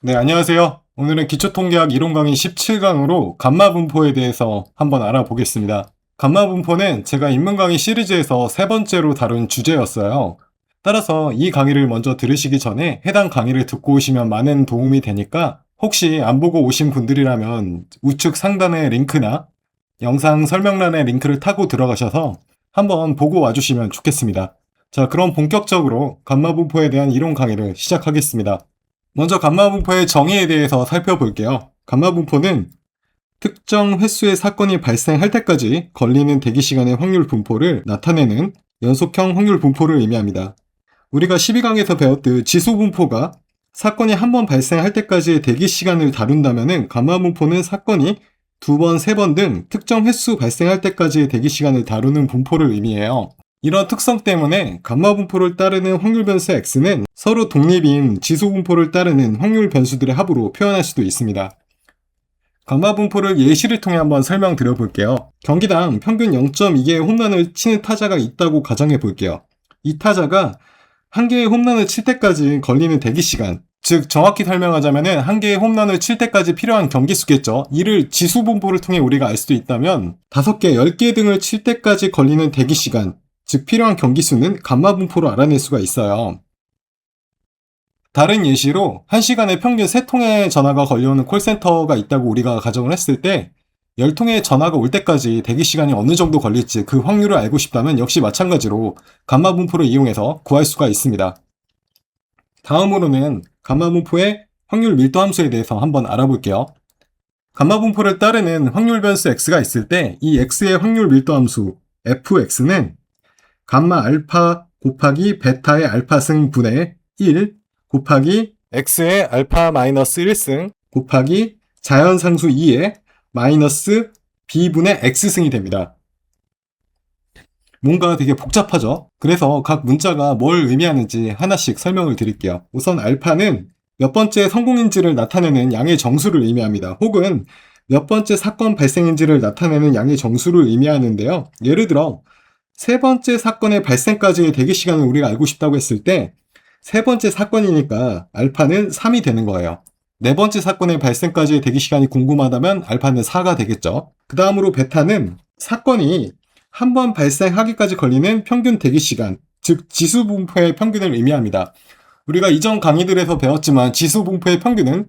네, 안녕하세요. 오늘은 기초통계학 이론 강의 17강으로 감마분포에 대해서 한번 알아보겠습니다. 감마분포는 제가 인문 강의 시리즈에서 세 번째로 다룬 주제였어요. 따라서 이 강의를 먼저 들으시기 전에 해당 강의를 듣고 오시면 많은 도움이 되니까 혹시 안 보고 오신 분들이라면 우측 상단의 링크나 영상 설명란의 링크를 타고 들어가셔서 한번 보고 와주시면 좋겠습니다. 자, 그럼 본격적으로 감마분포에 대한 이론 강의를 시작하겠습니다. 먼저 감마분포의 정의에 대해서 살펴볼게요. 감마분포는 특정 횟수의 사건이 발생할 때까지 걸리는 대기시간의 확률 분포를 나타내는 연속형 확률 분포를 의미합니다. 우리가 12강에서 배웠듯 지수분포가 사건이 한 번 발생할 때까지의 대기시간을 다룬다면 감마분포는 사건이 두 번, 세 번 등 특정 횟수 발생할 때까지의 대기시간을 다루는 분포를 의미해요. 이런 특성 때문에 감마분포를 따르는 확률 변수 x는 서로 독립인 지수분포를 따르는 확률 변수들의 합으로 표현할 수도 있습니다. 감마분포를 예시를 통해 한번 설명드려 볼게요. 경기당 평균 0.2개의 홈런을 치는 타자가 있다고 가정해 볼게요. 이 타자가 한 개의 홈런을 칠 때까지 걸리는 대기시간, 즉 정확히 설명하자면 한 개의 홈런을 칠 때까지 필요한 경기수겠죠. 이를 지수분포를 통해 우리가 알 수도 있다면 5개, 10개 등을 칠 때까지 걸리는 대기시간, 즉 필요한 경기수는 감마분포로 알아낼 수가 있어요. 다른 예시로 1시간에 평균 3통의 전화가 걸려오는 콜센터가 있다고 우리가 가정을 했을 때 10통의 전화가 올 때까지 대기시간이 어느 정도 걸릴지 그 확률을 알고 싶다면 역시 마찬가지로 감마분포를 이용해서 구할 수가 있습니다. 다음으로는 감마분포의 확률 밀도 함수에 대해서 한번 알아볼게요. 감마분포를 따르는 확률 변수 x가 있을 때 이 x의 확률 밀도 함수 fx는 감마 알파 곱하기 베타의 알파승 분의 1 곱하기 x의 알파 마이너스 1승 곱하기 자연상수 2의 마이너스 b분의 x승이 됩니다. 뭔가 되게 복잡하죠? 그래서 각 문자가 뭘 의미하는지 하나씩 설명을 드릴게요. 우선 알파는 몇 번째 성공인지를 나타내는 양의 정수를 의미합니다. 혹은 몇 번째 사건 발생인지를 나타내는 양의 정수를 의미하는데요. 예를 들어 세 번째 사건의 발생까지의 대기시간을 우리가 알고 싶다고 했을 때 세 번째 사건이니까 알파는 3이 되는 거예요. 네 번째 사건의 발생까지의 대기시간이 궁금하다면 알파는 4가 되겠죠. 그 다음으로 베타는 사건이 한 번 발생하기까지 걸리는 평균 대기시간, 즉 지수분포의 평균을 의미합니다. 우리가 이전 강의들에서 배웠지만 지수분포의 평균은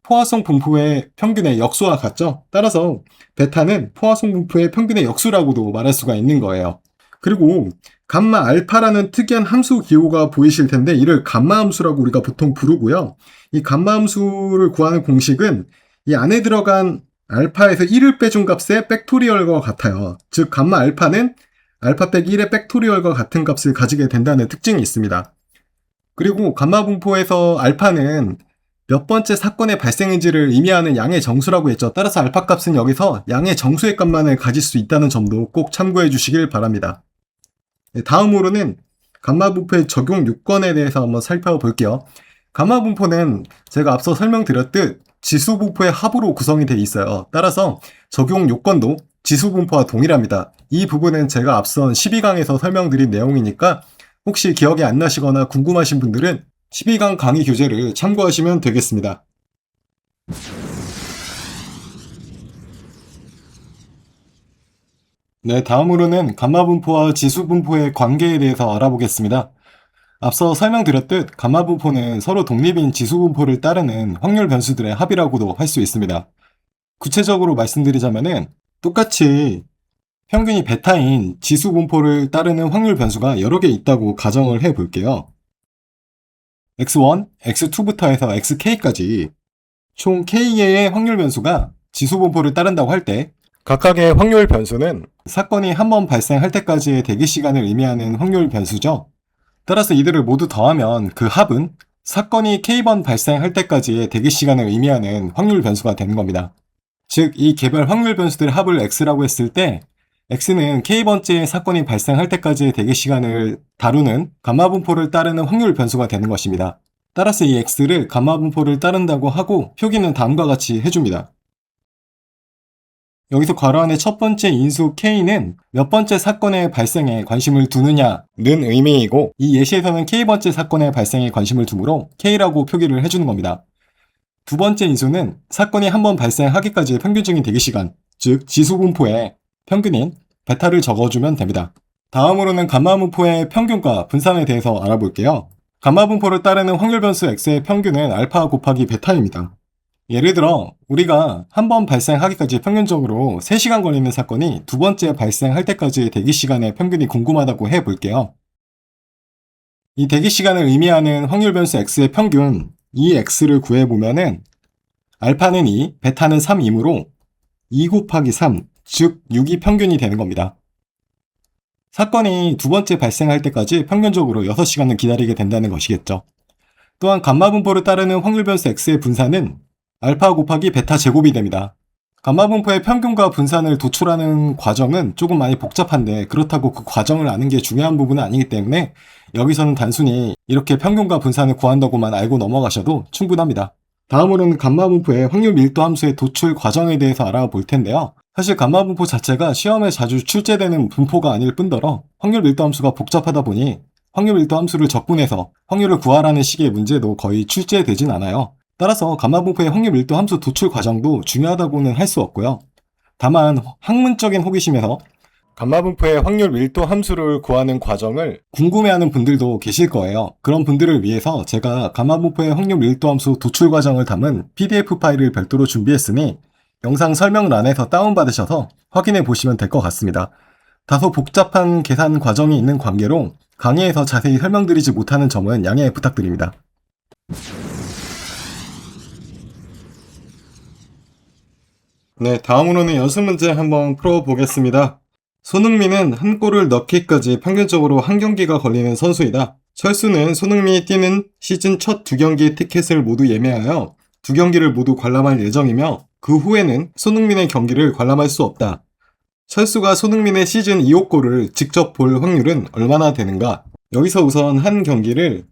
포화성 분포의 평균의 역수와 같죠. 따라서 베타는 포화성 분포의 평균의 역수라고도 말할 수가 있는 거예요. 그리고 감마 알파라는 특이한 함수 기호가 보이실 텐데 이를 감마 함수라고 우리가 보통 부르고요. 이 감마 함수를 구하는 공식은 이 안에 들어간 알파에서 1을 빼준 값의 팩토리얼과 같아요. 즉 감마 알파는 알파 빼기 1의 팩토리얼과 같은 값을 가지게 된다는 특징이 있습니다. 그리고 감마 분포에서 알파는 몇 번째 사건의 발생인지를 의미하는 양의 정수라고 했죠. 따라서 알파 값은 여기서 양의 정수의 값만을 가질 수 있다는 점도 꼭 참고해 주시길 바랍니다. 다음으로는 감마분포의 적용 요건에 대해서 한번 살펴볼게요. 감마분포는 제가 앞서 설명드렸듯 지수분포의 합으로 구성이 되어 있어요. 따라서 적용 요건도 지수분포와 동일합니다. 이 부분은 제가 앞선 12강에서 설명드린 내용이니까 혹시 기억이 안 나시거나 궁금하신 분들은 12강 강의 교재를 참고하시면 되겠습니다. 네, 다음으로는 감마분포와 지수분포의 관계에 대해서 알아보겠습니다. 앞서 설명드렸듯 감마분포는 서로 독립인 지수분포를 따르는 확률 변수들의 합이라고도 할 수 있습니다. 구체적으로 말씀드리자면은 똑같이 평균이 베타인 지수분포를 따르는 확률 변수가 여러 개 있다고 가정을 해 볼게요. x1, x2부터 해서 xk까지 총 k개의 확률 변수가 지수분포를 따른다고 할 때 각각의 확률 변수는 사건이 한 번 발생할 때까지의 대기시간을 의미하는 확률 변수죠. 따라서 이들을 모두 더하면 그 합은 사건이 k번 발생할 때까지의 대기시간을 의미하는 확률 변수가 되는 겁니다. 즉, 이 개별 확률 변수들의 합을 x라고 했을 때 x는 k번째 사건이 발생할 때까지의 대기시간을 다루는 감마분포를 따르는 확률 변수가 되는 것입니다. 따라서 이 x를 감마분포를 따른다고 하고 표기는 다음과 같이 해줍니다. 여기서 괄호 안에 첫 번째 인수 k는 몇 번째 사건의 발생에 관심을 두느냐는 의미이고 이 예시에서는 k번째 사건의 발생에 관심을 두므로 k라고 표기를 해주는 겁니다. 두 번째 인수는 사건이 한 번 발생하기까지의 평균적인 대기시간, 즉 지수분포의 평균인 베타를 적어주면 됩니다. 다음으로는 감마분포의 평균과 분산에 대해서 알아볼게요. 감마분포를 따르는 확률 변수 x의 평균은 알파 곱하기 베타입니다. 예를 들어 우리가 한 번 발생하기까지 평균적으로 3시간 걸리는 사건이 두 번째 발생할 때까지의 대기시간의 평균이 궁금하다고 해볼게요. 이 대기시간을 의미하는 확률 변수 x의 평균, 이 x를 구해보면은 알파는 2, 베타는 3이므로 2 곱하기 3, 즉 6이 평균이 되는 겁니다. 사건이 두 번째 발생할 때까지 평균적으로 6시간을 기다리게 된다는 것이겠죠. 또한 감마분포를 따르는 확률 변수 x의 분산은 알파 곱하기 베타 제곱이 됩니다. 감마분포의 평균과 분산을 도출하는 과정은 조금 많이 복잡한데 그렇다고 그 과정을 아는 게 중요한 부분은 아니기 때문에 여기서는 단순히 이렇게 평균과 분산을 구한다고만 알고 넘어가셔도 충분합니다. 다음으로는 감마분포의 확률 밀도 함수의 도출 과정에 대해서 알아볼 텐데요. 사실 감마분포 자체가 시험에 자주 출제되는 분포가 아닐 뿐더러 확률 밀도 함수가 복잡하다 보니 확률 밀도 함수를 적분해서 확률을 구하라는 식의 문제도 거의 출제되진 않아요. 따라서 감마분포의 확률 밀도 함수 도출 과정도 중요하다고는 할 수 없고요. 다만 학문적인 호기심에서 감마분포의 확률 밀도 함수를 구하는 과정을 궁금해하는 분들도 계실 거예요. 그런 분들을 위해서 제가 감마분포의 확률 밀도 함수 도출 과정을 담은 PDF 파일을 별도로 준비했으니 영상 설명란에서 다운받으셔서 확인해 보시면 될 것 같습니다. 다소 복잡한 계산 과정이 있는 관계로 강의에서 자세히 설명드리지 못하는 점은 양해 부탁드립니다. 네, 다음으로는 연습 문제 한번 풀어보겠습니다. 손흥민은 한 골을 넣기까지 평균적으로 한 경기가 걸리는 선수이다. 철수는 손흥민이 뛰는 시즌 첫 2경기의 티켓을 모두 예매하여 2경기를 모두 관람할 예정이며 그 후에는 손흥민의 경기를 관람할 수 없다. 철수가 손흥민의 시즌 2호 골을 직접 볼 확률은 얼마나 되는가? 여기서 우선 한 경기를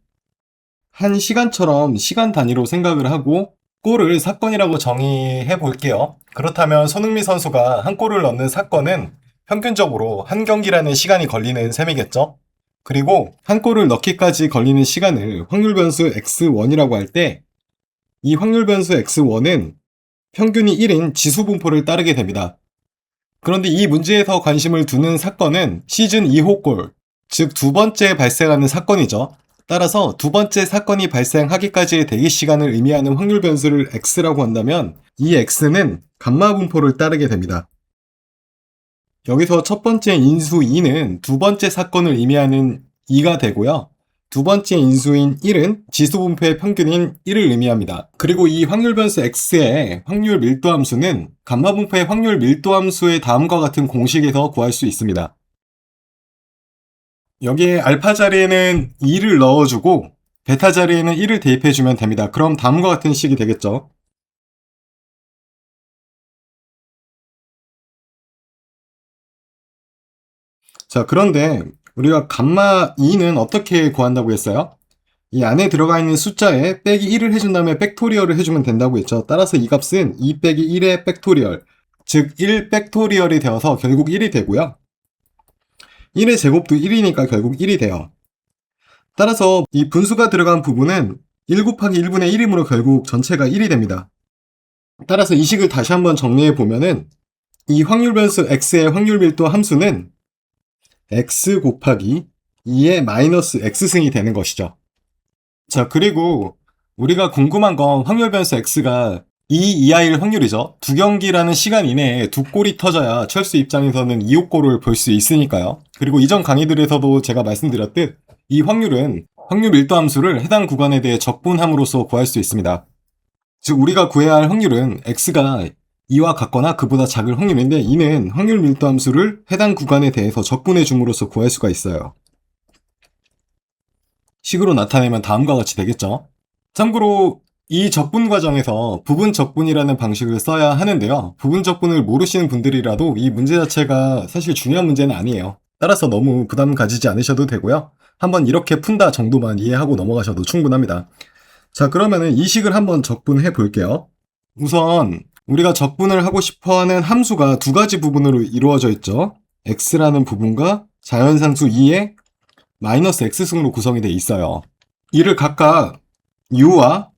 한 시간처럼 시간 단위로 생각을 하고 골을 사건이라고 정의해 볼게요. 그렇다면 손흥민 선수가 한 골을 넣는 사건은 평균적으로 한 경기라는 시간이 걸리는 셈이겠죠. 그리고 한 골을 넣기까지 걸리는 시간을 확률 변수 x1이라고 할 때 이 확률 변수 x1은 평균이 1인 지수 분포를 따르게 됩니다. 그런데 이 문제에서 관심을 두는 사건은 시즌 2호 골, 즉 두 번째 발생하는 사건이죠. 따라서 두 번째 사건이 발생하기까지의 대기 시간을 의미하는 확률 변수를 x라고 한다면 이 x는 감마 분포를 따르게 됩니다. 여기서 첫 번째 인수 2는 두 번째 사건을 의미하는 2가 되고요. 두 번째 인수인 1은 지수 분포의 평균인 1을 의미합니다. 그리고 이 확률 변수 x의 확률 밀도 함수는 감마 분포의 확률 밀도 함수의 다음과 같은 공식에서 구할 수 있습니다. 여기에 알파 자리에는 2를 넣어주고 베타 자리에는 1을 대입해주면 됩니다. 그럼 다음과 같은 식이 되겠죠. 자, 그런데 우리가 감마 2는 어떻게 구한다고 했어요? 이 안에 들어가 있는 숫자에 빼기 1을 해준 다음에 팩토리얼을 해주면 된다고 했죠. 따라서 이 값은 2 빼기 1의 팩토리얼, 즉 1 팩토리얼이 되어서 결국 1이 되고요. 1의 제곱도 1이니까 결국 1이 돼요. 따라서 이 분수가 들어간 부분은 1 곱하기 1분의 1이므로 결국 전체가 1이 됩니다. 따라서 이 식을 다시 한번 정리해 보면은 이 확률 변수 x의 확률 밀도 함수는 x 곱하기 2의 마이너스 x승이 되는 것이죠. 자, 그리고 우리가 궁금한 건 확률 변수 x가 2 이하일 확률이죠. 두 경기라는 시간 이내에 두 골이 터져야 철수 입장에서는 2호 골을 볼 수 있으니까요. 그리고 이전 강의들에서도 제가 말씀드렸듯 이 확률은 확률 밀도 함수를 해당 구간에 대해 적분함으로써 구할 수 있습니다. 즉 우리가 구해야 할 확률은 x가 2와 같거나 그보다 작을 확률인데 이는 확률 밀도 함수를 해당 구간에 대해서 적분해 줌으로써 구할 수가 있어요. 식으로 나타내면 다음과 같이 되겠죠. 참고로 이 적분 과정에서 부분 적분이라는 방식을 써야 하는데요. 부분 적분을 모르시는 분들이라도 이 문제 자체가 사실 중요한 문제는 아니에요. 따라서 너무 부담 가지지 않으셔도 되고요. 한번 이렇게 푼다 정도만 이해하고 넘어가셔도 충분합니다. 자, 그러면은 이 식을 한번 적분해 볼게요. 우선 우리가 적분을 하고 싶어하는 함수가 두 가지 부분으로 이루어져 있죠. x라는 부분과 자연상수 2의 마이너스 x승으로 구성이 되어 있어요. 이를 각각 u와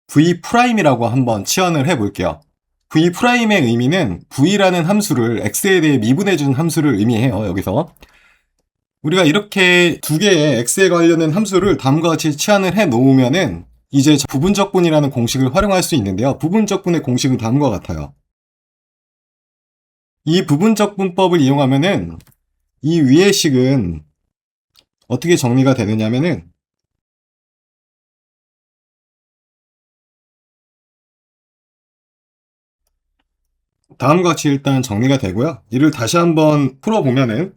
V'이라고 한번 치환을 해볼게요. V'의 의미는 V라는 함수를 X에 대해 미분해준 함수를 의미해요. 여기서 우리가 이렇게 두 개의 X에 관련된 함수를 다음과 같이 치환을 해 놓으면은 이제 부분적분이라는 공식을 활용할 수 있는데요. 부분적분의 공식은 다음과 같아요. 이 부분적분법을 이용하면은 이 위의 식은 어떻게 정리가 되느냐면은 다음과 같이 일단 정리가 되고요. 이를 다시 한번 풀어보면은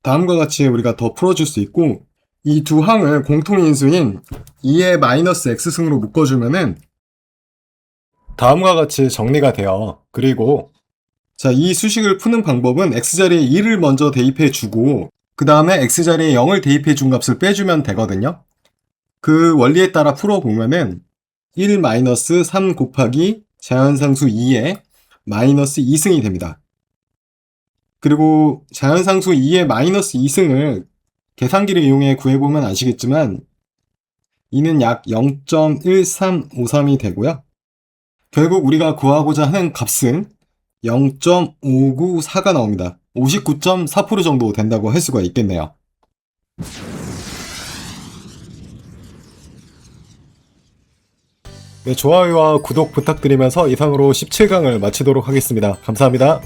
다음과 같이 우리가 더 풀어줄 수 있고, 이 두 항을 공통인수인 2의 마이너스 x승으로 묶어주면은 다음과 같이 정리가 돼요. 그리고 자, 이 수식을 푸는 방법은 x자리에 2를 먼저 대입해 주고 그 다음에 x자리에 0을 대입해 준 값을 빼주면 되거든요. 그 원리에 따라 풀어보면은 1 마이너스 3 곱하기 자연상수 2의 마이너스 2승이 됩니다. 그리고 자연상수 2의 마이너스 2승을 계산기를 이용해 구해보면 아시겠지만 이는 약 0.1353이 되고요. 결국 우리가 구하고자 하는 값은 0.594가 나옵니다. 59.4% 정도 된다고 할 수가 있겠네요. 네, 좋아요와 구독 부탁드리면서 이상으로 17강을 마치도록 하겠습니다. 감사합니다.